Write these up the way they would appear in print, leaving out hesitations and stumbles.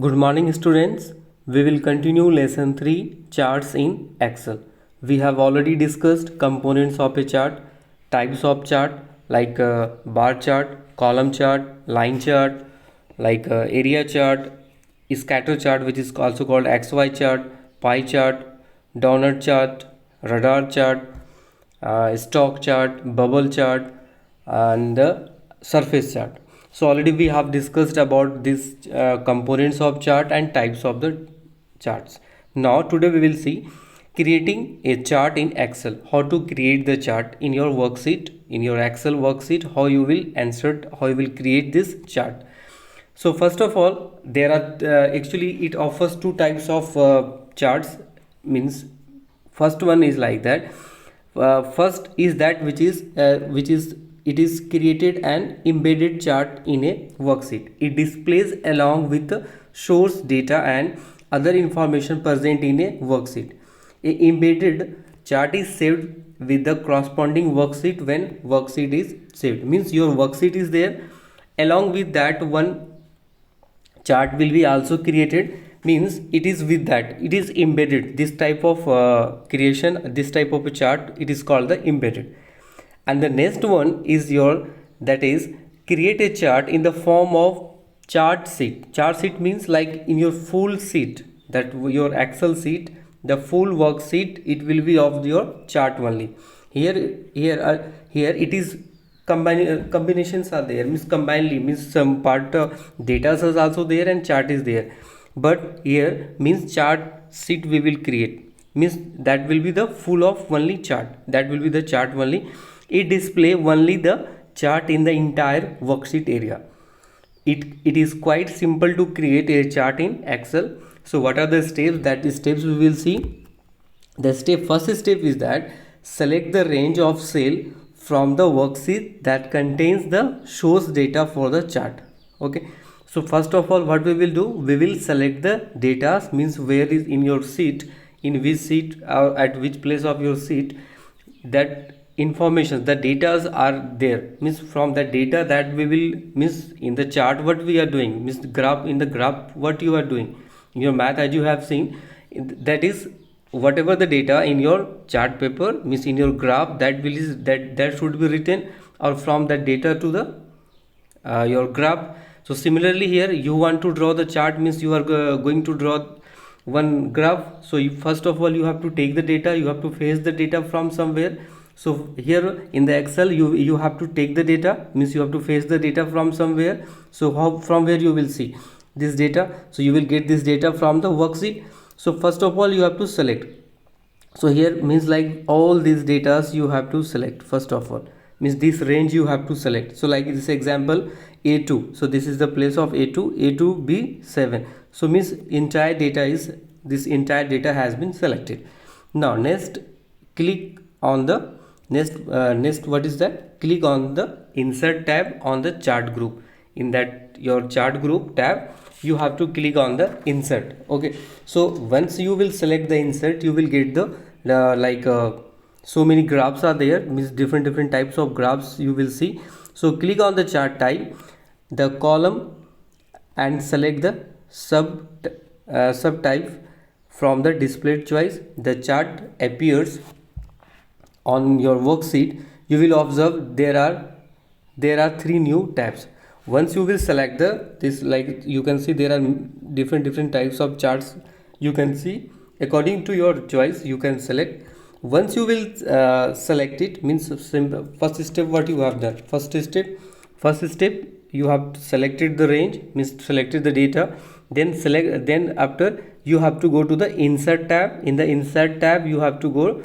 Good morning, students. We will continue lesson 3 charts in Excel. We have already discussed components of a chart, types of chart like bar chart, column chart, line chart, like area chart, scatter chart, which is also called XY chart, pie chart, donut chart, radar chart, stock chart, bubble chart, and surface chart. So already we have discussed about these components of chart and types of the charts. Now today we will see creating a chart in Excel. How to create the chart in your worksheet, in your Excel worksheet, how you will insert, how you will create this chart. So first of all, there are actually it offers two types of charts. Means first one is like that. First is that which is it is created an embedded chart in a worksheet. It displays along with the source data and other information present in a worksheet. A embedded chart is saved with the corresponding worksheet when worksheet is saved. Means your worksheet is there, along with that one chart will be also created. Means it is with that, it is embedded. This type of creation, this type of a chart, it is called the embedded. And the next one is your, that is create a chart in the form of chart sheet. Chart sheet means like in your full sheet, that your Excel sheet, the full worksheet, it will be of your chart only. Here it is combinations are there. Means combinedly, means some part data is also there and chart is there, but here means chart sheet we will create. Means that will be the full of only chart, that will be the chart only. It display only the chart in the entire worksheet area. It is quite simple to create a chart in Excel. So what are the steps? That is steps we will see. The first step is that select the range of cell from the worksheet that contains the source data for the chart. Okay, so first of all what we will do, we will select the data. Means where is in your sheet, in which sheet or at which place of your sheet that information, the data are there. Means from the data that we will, means in the chart what we are doing, means graph, in the graph what you are doing in your math, as you have seen, that is whatever the data in your chart paper, means in your graph, that will is that should be written or from that data to the your graph. So similarly here you want to draw the chart, means you are going to draw one graph. So first of all you have to take the data, you have to fetch the data from somewhere. So here in the Excel you have to take the data, means you have to fetch the data from somewhere. So how, from where you will see this data? So you will get this data from the worksheet. So first of all you have to select. So here means like all these datas you have to select. First of all means this range you have to select. So like this example A2, so this is the place of A2, A2 B7. So means entire data is, this entire data has been selected. Now next click on the next what is that, click on the insert tab on the chart group. In that your chart group tab you have to click on the insert. Okay, so once you will select the insert, you will get the so many graphs are there. Means different types of graphs you will see. So click on the chart type, the column, and select the subtype from the displayed choice. The chart appears on your worksheet. You will observe there are three new tabs. Once you will select the this, like you can see there are different types of charts. You can see according to your choice you can select. Once you will select it, means first step what you have done, first step you have selected the range, means selected the data. Then after you have to go to the insert tab. In the insert tab you have to go,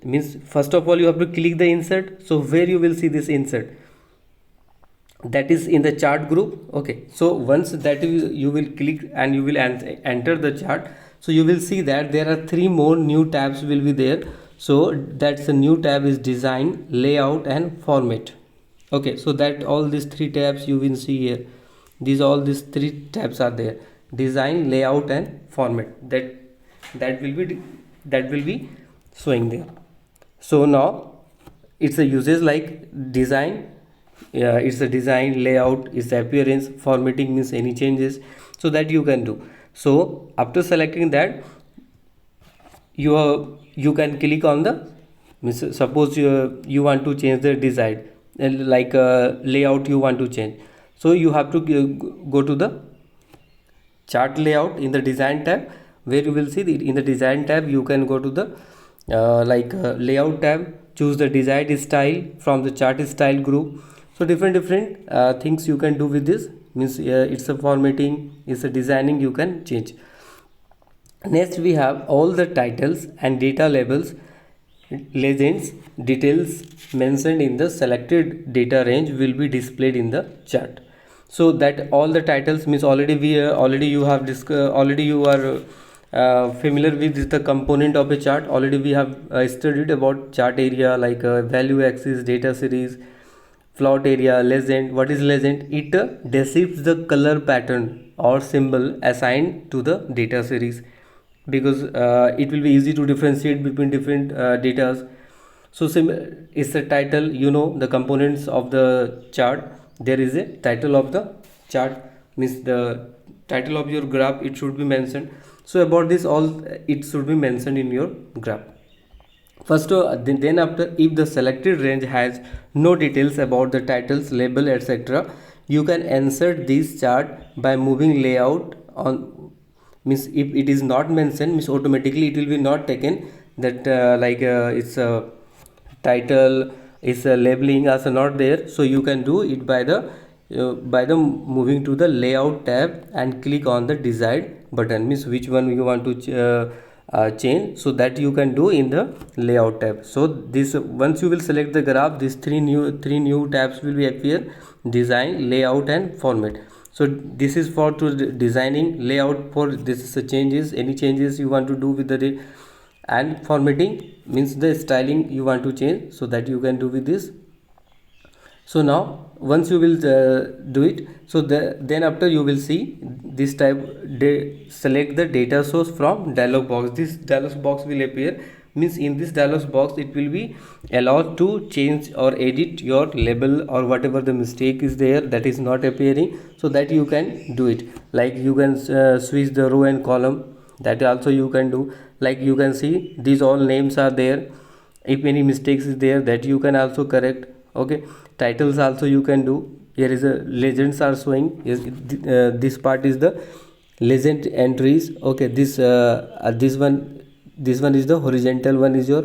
means first of all you have to click the insert. So where you will see this insert, that is in the chart group. Okay, so once that you will click and you will enter the chart, so you will see that there are three more new tabs will be there. So that's the new tab is design, layout, and format. Okay, so that all these three tabs you will see here, all these three tabs are there: design, layout, and format. That will be showing there. So now it's a uses like design, it's a design, layout, it's appearance, formatting means any changes, so that you can do. So after selecting that, you can click on the suppose you want to change the design, like layout you want to change. So you have to go to the chart layout in the design tab, where you will see in the design tab you can go to the layout tab, choose the desired style from the chart style group. So different things you can do with this, means it's a formatting, it's a designing you can change. Next we have all the titles and data labels, legends, details mentioned in the selected data range will be displayed in the chart. So that all the titles means already you have already you are familiar with the component of a chart. Already we have studied about chart area, like value axis, data series, float area, legend. What is legend? It describes the color pattern or symbol assigned to the data series, because it will be easy to differentiate between different datas. So it's a title, the components of the chart. There is a title of the chart, means the title of your graph, it should be mentioned. So about this all, it should be mentioned in your graph. First, then after, if the selected range has no details about the titles, label, etc., you can insert this chart by moving layout on, means if it is not mentioned, means automatically it will be not taken, that it's a title, is a labeling also not there. So you can do it by the moving to the layout tab and click on the desired button, means which one you want to change. So that you can do in the layout tab. So this, once you will select the graph, these three new tabs will be appear: design, layout and format. So this is for to designing, layout for this is the changes, any changes you want to do with the and formatting means the styling you want to change, so that you can do with this. So now once you will do it, so then after you will see this type, select the data source from dialog box. This dialog box will appear, means in this dialog box it will be allowed to change or edit your label or whatever the mistake is there that is not appearing, so that you can do it. Like you can switch the row and column, that also you can do. Like you can see these all names are there, if any mistakes is there, that you can also correct. Okay, titles also you can do. Here is a legends are showing. Yes, this part is the legend entries. Okay, this one is the horizontal one, is your,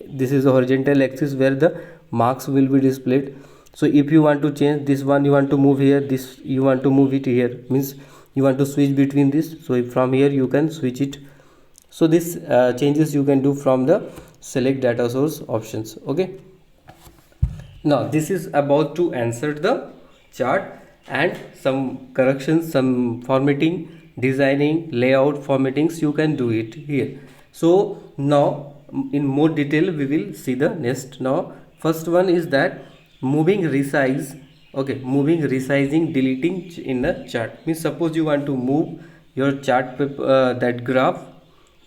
this is the horizontal axis where the marks will be displayed. So if you want to change this one, you want to move here, this you want to move it here, means you want to switch between this. So if from here you can switch it. So this changes you can do from the select data source options. Okay, now this is about to insert the chart, and some corrections, some formatting, designing, layout formattings you can do it here. So now in more detail we will see the next. Now first one is that moving resize. Okay, moving, resizing, deleting in the chart, means suppose you want to move your chart that graph,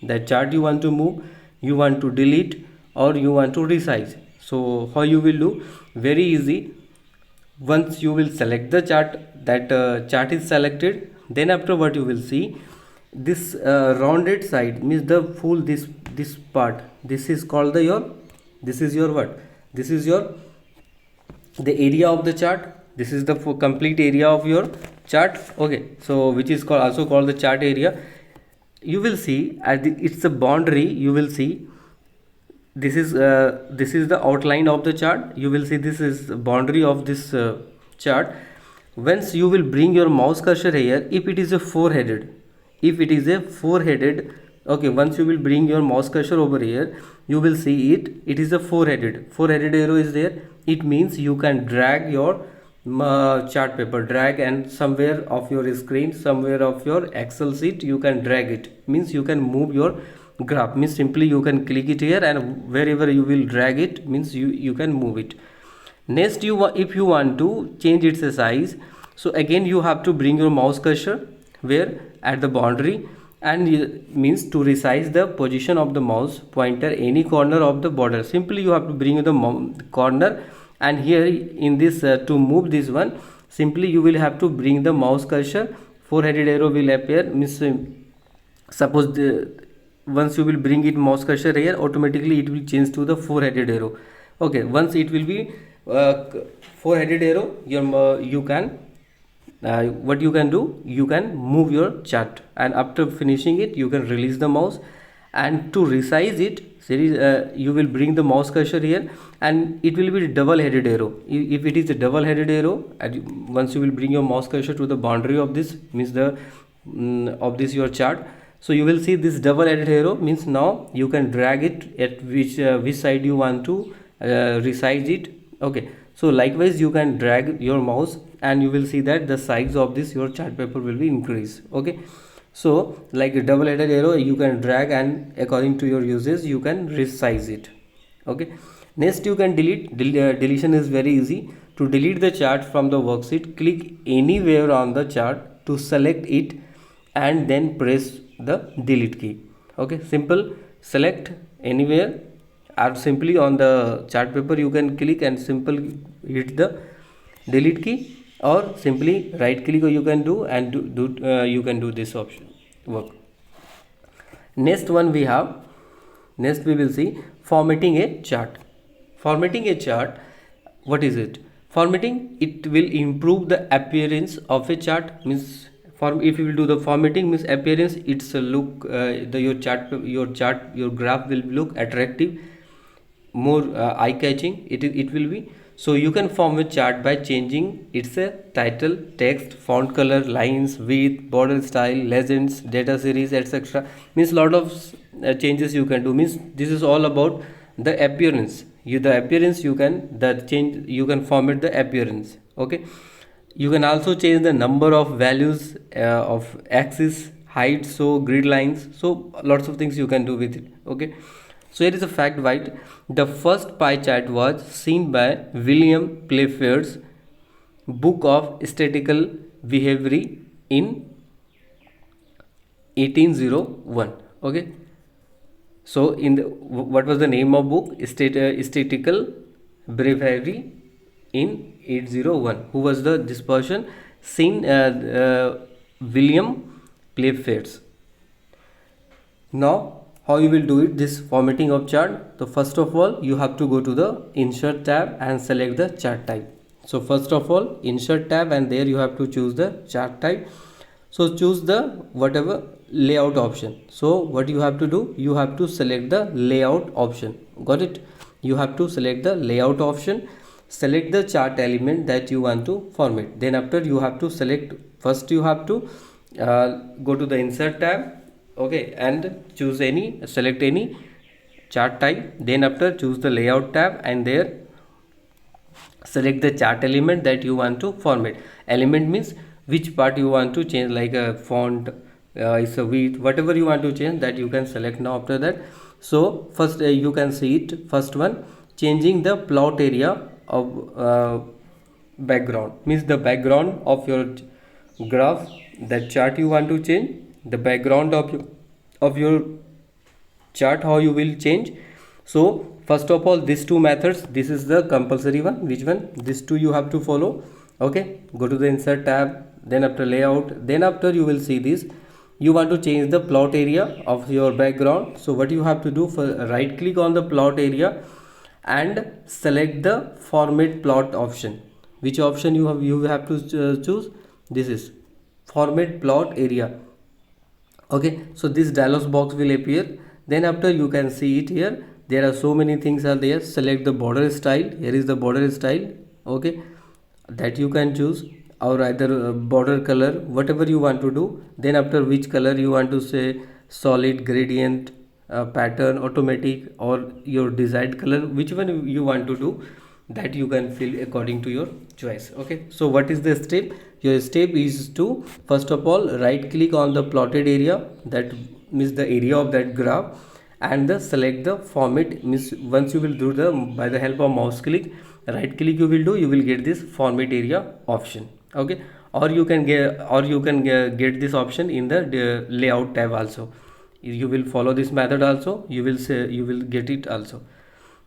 that chart you want to move, you want to delete or you want to resize. So how you will do? Very easy. Once you will select the chart, that chart is selected, then after what you will see, this rounded side, means the full this part, this is called the your, this is your what, this is your the area of the chart. This is the complete area of your chart. Okay, so which is called, also called the chart area. You will see at it's a boundary. You will see this is the outline of the chart. You will see this is boundary of this chart. Once you will bring your mouse cursor here, if it is a four-headed, okay, once you will bring your mouse cursor over here, you will see it is a four-headed arrow is there. It means you can drag your chart paper, drag, and somewhere of your screen, somewhere of your Excel sheet you can drag it, means you can move your graph, means simply you can click it here, and wherever you will drag it, means you can move it. Next, if you want to change its size, so again you have to bring your mouse cursor where, at the boundary, and means to resize the position of the mouse pointer any corner of the border. Simply you have to bring the corner, and here in this to move this one, simply you will have to bring the mouse cursor four-headed arrow will appear, means suppose once you will bring it mouse cursor here, automatically it will change to the four-headed arrow. Okay, once it will be four-headed arrow, you can what you can do, you can move your chart, and after finishing it you can release the mouse, and to resize it, you will bring the mouse cursor here, and it will be double-headed arrow. If it is a double-headed arrow, once you will bring your mouse cursor to the boundary of this, means the of this your chart, so you will see this double-headed arrow, means now you can drag it at which side you want to resize it. Okay, so likewise you can drag your mouse, and you will see that the size of this your chart paper will be increased. Okay, so like a double-headed arrow, you can drag, and according to your uses you can resize it. Okay, next you can delete. Deletion is very easy. To delete the chart from the worksheet, click anywhere on the chart to select it, and then press the delete key. Okay, simple. Select anywhere, or simply on the chart paper you can click and simple hit the delete key, or simply right click you can do, and you can do this option work. Next one we have, next we will see formatting a chart. Formatting a chart, what is it? Formatting, it will improve the appearance of a chart, means if you will do the formatting, means appearance, it's a look, your graph will look attractive, more eye-catching it will be. So you can form a chart by changing its title, text, font color, lines, width, border style, legends, data series, etc. Means lot of changes you can do. Means this is all about the appearance. You can format the appearance. Okay, you can also change the number of values of axis, height, so grid lines, so lots of things you can do with it. Okay, so here is a fact, right? The first pie chart was seen by William Playfair's Book of Statistical Behavior in 1801. Okay, so what was the name of book? Statistical Behavior in 801. Who was this person? Seen William Playfair's. Now how you will do it, this formatting of chart? So first of all you have to go to the insert tab and select the chart type. So first of all insert tab, and there you have to choose the chart type. So choose the whatever layout option. So what you have to do, you have to select the layout option. Got it? You have to select the layout option, select the chart element that you want to format. Then after you have to select, first you have to go to the insert tab. Okay, and select any chart type. Then after choose the layout tab, and there select the chart element that you want to format. Element means which part you want to change, like a font, is a width, whatever you want to change, that you can select now after that. So first you can see it, first one, changing the plot area of background, means the background of your graph, that chart you want to change, the background of your chart, how you will change. So first of all these two methods, this is the compulsory one. Which one? These two you have to follow. Okay, go to the insert tab, then after layout, then after you will see this, you want to change the plot area of your background. So what you have to do, for right click on the plot area and select the format plot option. Which option you have to choose? This is format plot area. Okay, so this dialog box will appear. Then after you can see it here, there are so many things are there. Select the border style. Here is the border style. Okay, that you can choose, or either border color, whatever you want to do. Then after which color you want to say, solid, gradient, pattern, automatic, or your desired color, which one you want to do, that you can fill according to your choice. Okay, so what is the step? Your step is to first of all right click on the plotted area, that means the area of that graph, and select the format. Means once you will do the, by the help of mouse click, right click you will get this format area option. Okay, or you can get this option in the layout tab also. You will follow this method also, you will get it also.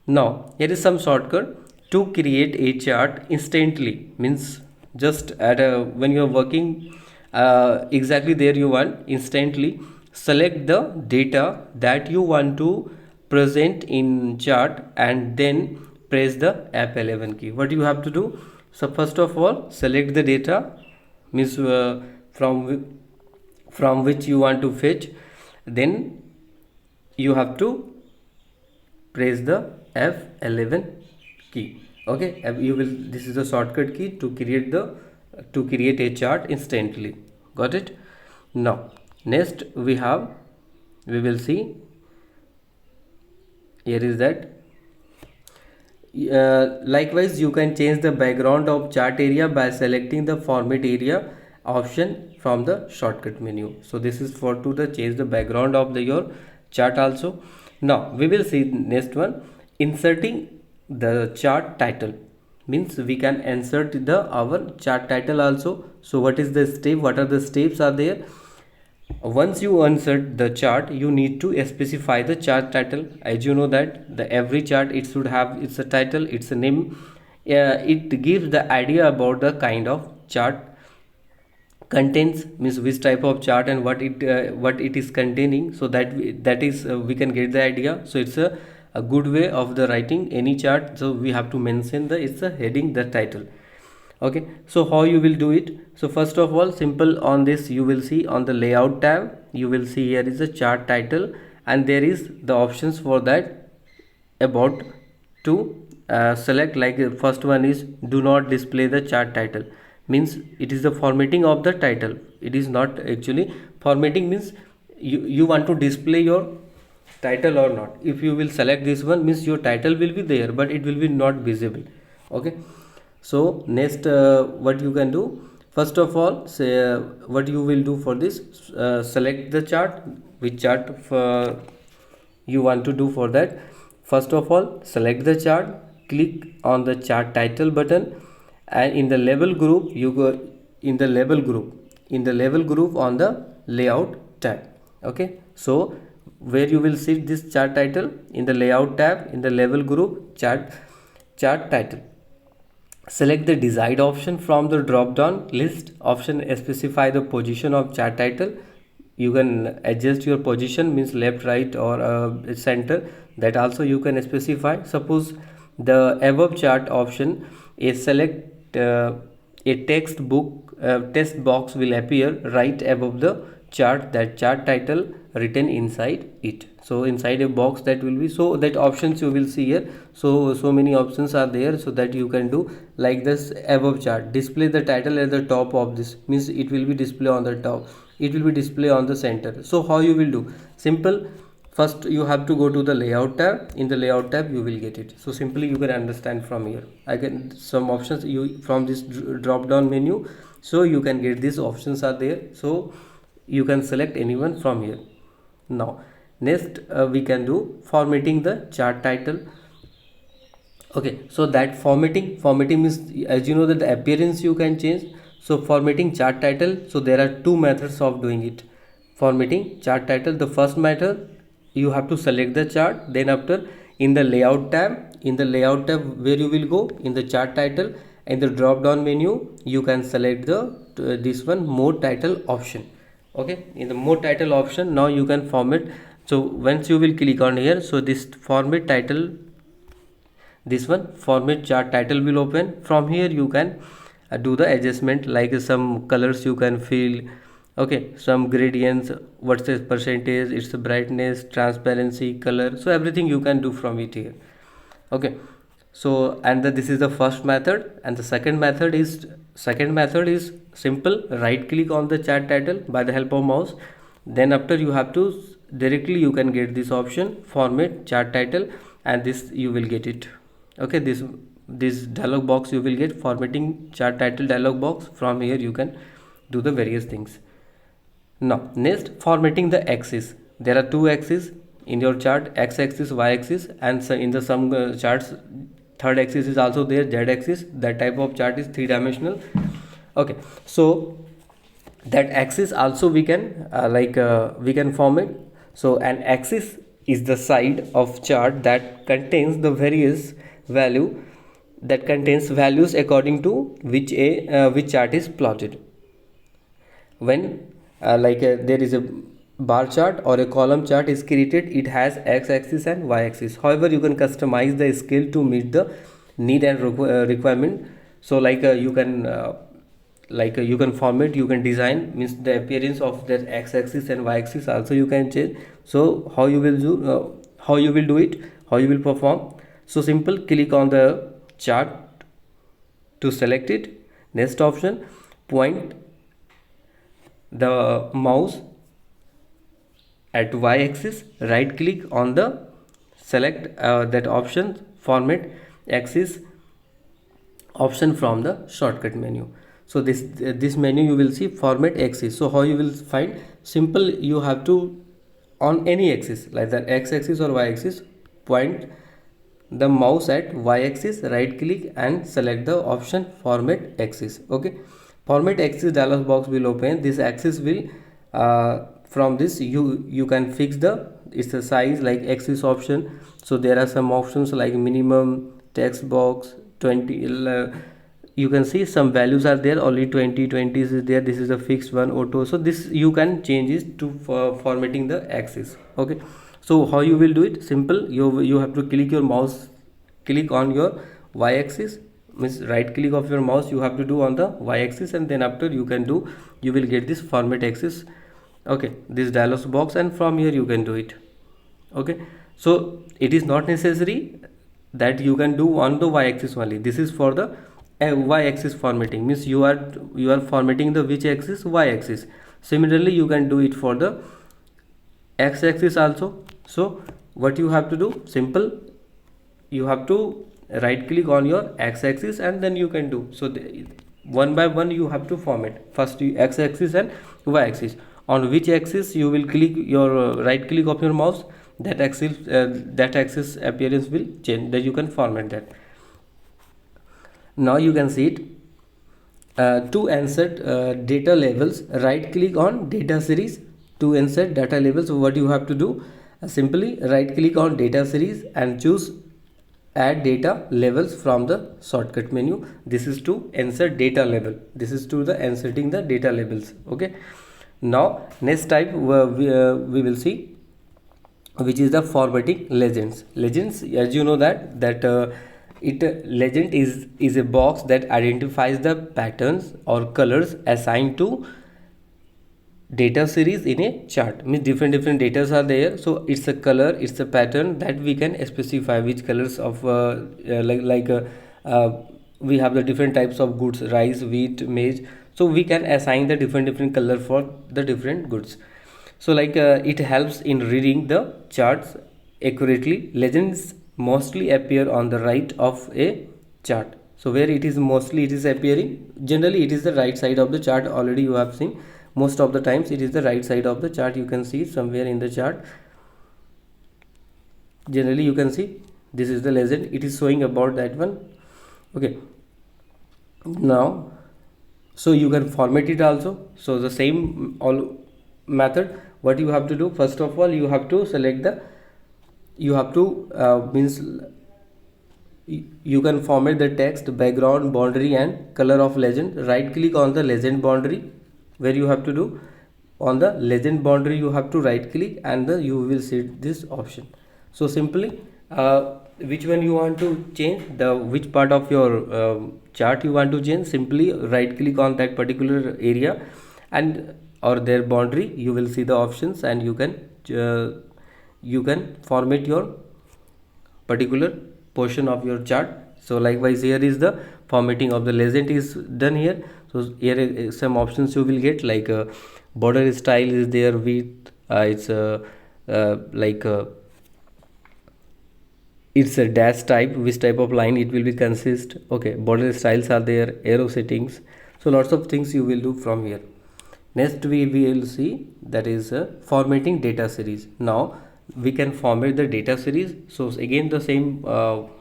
Now here is some shortcut to create a chart instantly. Means just when you are working exactly there you want instantly. Select the data that you want to present in chart and then press the F11 key. What you have to do? So first of all, select the data, means from which you want to fetch. Then you have to press the F11 key. Okay, you will, this is a shortcut key to create a chart instantly. Got it? Now next we will see, here is that likewise you can change the background of chart area by selecting the format area option from the shortcut menu. So this is for to the change the background of your chart also. Now we will see next one, inserting the chart title, means we can insert the our chart title also. So what is the step, what are the steps are there? Once you insert the chart, you need to specify the chart title. As you know that the every chart, it should have its a title, its a name. It gives the idea about the kind of chart contains, means which type of chart and what it is containing, so that is we can get the idea. So it's a good way of the writing any chart. So we have to mention the, it's a heading, the title. Okay, so how you will do it? So first of all, simple, on this you will see on the layout tab, you will see here is a chart title and there is the options for that, about to select. Like first one is do not display the chart title, means it is the formatting of the title. It is not actually formatting, means you want to display your title or not. If you will select this one, means your title will be there but it will be not visible. Okay, so next what you can do, first of all, say what you will do for this, select the chart, which chart you want to do for that. First of all, select the chart, click on the chart title button, and in the label group you go in the label group on the layout tab. Okay, so where you will see this chart title, in the layout tab, in the label group, chart title, select the desired option from the drop down list option. Specify the position of chart title. You can adjust your position, means left, right, or center, that also you can specify. Suppose the above chart option is select, a text box will appear right above the chart, that chart title written inside it. So inside a box that will be, so that options you will see here. So many options are there, so that you can do like this. Above chart, display the title at the top of this, means it will be display on the top, it will be display on the center. So how you will do? Simple, first you have to go to the layout tab. In the layout tab you will get it. So simply you can understand from here. I can some options you from this drop down menu, so you can get these options are there, so you can select anyone from here. Now next we can do formatting the chart title. Okay, so that formatting means, as you know that the appearance you can change. So formatting chart title, so there are two methods of doing it. Formatting chart title, the first method, you have to select the chart, then after in the layout tab, where you will go in the chart title, in the drop down menu you can select the this one more title option. Okay, in the more title option, now you can format. So once you will click on here, so this format title, this one format chart title will open. From here you can do the adjustment, like some colors you can fill. Okay, some gradients, what's the percentage, its brightness, transparency, color, so everything you can do from it here. Okay, so and this is the first method, and the second method is simple, right click on the chart title by the help of mouse, then after you have to directly you can get this option, format chart title, and this you will get it. Okay, this dialog box you will get, formatting chart title dialog box. From here you can do the various things. Now next, formatting the axis. There are two axes in your chart, x axis, y axis, and so in the some charts third axis is also there, z axis. That type of chart is three-dimensional. Okay, so that axis also we can we can format. So an axis is the side of chart that contains the various value, that contains values according to which chart is plotted. when there is a bar chart or a column chart is created, it has x-axis and y-axis. However, you can customize the scale to meet the need and requirement. So you can format, you can design, means the appearance of that x-axis and y-axis also you can change. So how you will do it, how you will perform? So simple, click on the chart to select it. Next option, point the mouse at y-axis, right click on the select that option, format axis option from the shortcut menu. So this menu you will see format axis. So how you will find? Simple, you have to on any axis like that x-axis or y-axis, point the mouse at y-axis, right click and select the option format axis. Okay, format axis dialog box will open. This axis will from this you can fix the it's the size like axis option. So there are some options like minimum, text box 20, you can see some values are there, only 20 is there. This is a fixed one, auto. So this you can change it to formatting the axis. Okay, so how you will do it? Simple, you have to click your mouse, click on your y-axis, means right click of your mouse you have to do on the y-axis, and then after you will get this format axis. Okay, this dialog box, and from here you can do it. Okay, so it is not necessary that you can do on the y-axis only. This is for the y-axis formatting, means you are formatting the which axis? Y-axis. Similarly you can do it for the x-axis also. So what you have to do? Simple, you have to right click on your x-axis and then you can do. So one by one you have to format. First x-axis and y-axis. On which axis you will click your right click of your mouse, that axis appearance will change, that you can format that. Now you can see it. To insert data labels, right click on data series to insert data labels. So what you have to do? Simply right click on data series and choose add data labels from the shortcut menu. This is to insert data label. This is to the inserting the data labels. Okay, now next type we will see, which is the formatting legends. Legends, as you know that legend is a box that identifies the patterns or colors assigned to data series in a chart. Means different data are there, so it's a color, it's a pattern that we can specify which colors of we have the different types of goods, rice, wheat, maize. So we can assign the different color for the different goods. So it helps in reading the charts accurately. Legends mostly appear on the right of a chart. So where it is appearing, generally it is the right side of the chart. Already you have seen, most of the times it is the right side of the chart. You can see somewhere in the chart, generally you can see this is the legend, it is showing about that one. Okay, now so you can format it also. So the same all method, what you have to do, first of all you have to select the means you can format the text, background, boundary and color of legend. Right click on the legend boundary, where you have to do on the legend boundary you have to right click and you will see this option. So simply which one you want to change, which part of your chart you want to change, simply right click on that particular area and or their boundary, you will see the options and you can format your particular portion of your chart. So likewise here is the formatting of the legend is done here. So here some options you will get, like border style is there with it's it's a dash type, which type of line it will be consist. Okay, border styles are there, arrow settings, so lots of things you will do from here. Next we will see, that is formatting data series. Now we can format the data series. So again the same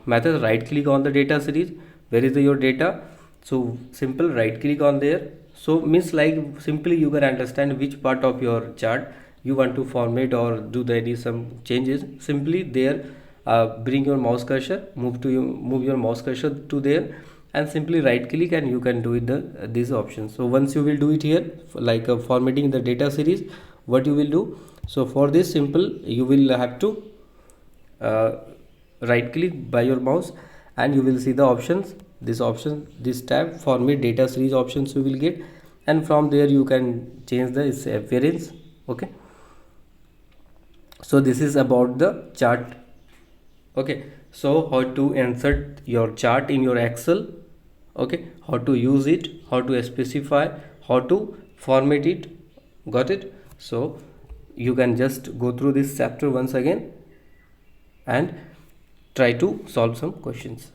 method, right click on the data series, where is your data? So simple right click on there. So means like simply you can understand which part of your chart you want to format or do any some changes. Simply there bring your mouse cursor, move your mouse cursor to there and simply right click and you can do it these options. So once you will do it here, like formatting the data series, what you will do, so for this simple you will have to uh, right click by your mouse and you will see the options, this option, this tab format data series options you will get, and from there you can change the appearance. Okay, so this is about the chart. Okay, so how to insert your chart in your Excel, okay, how to use it, how to specify, how to format it, got it? So you can just go through this chapter once again and try to solve some questions.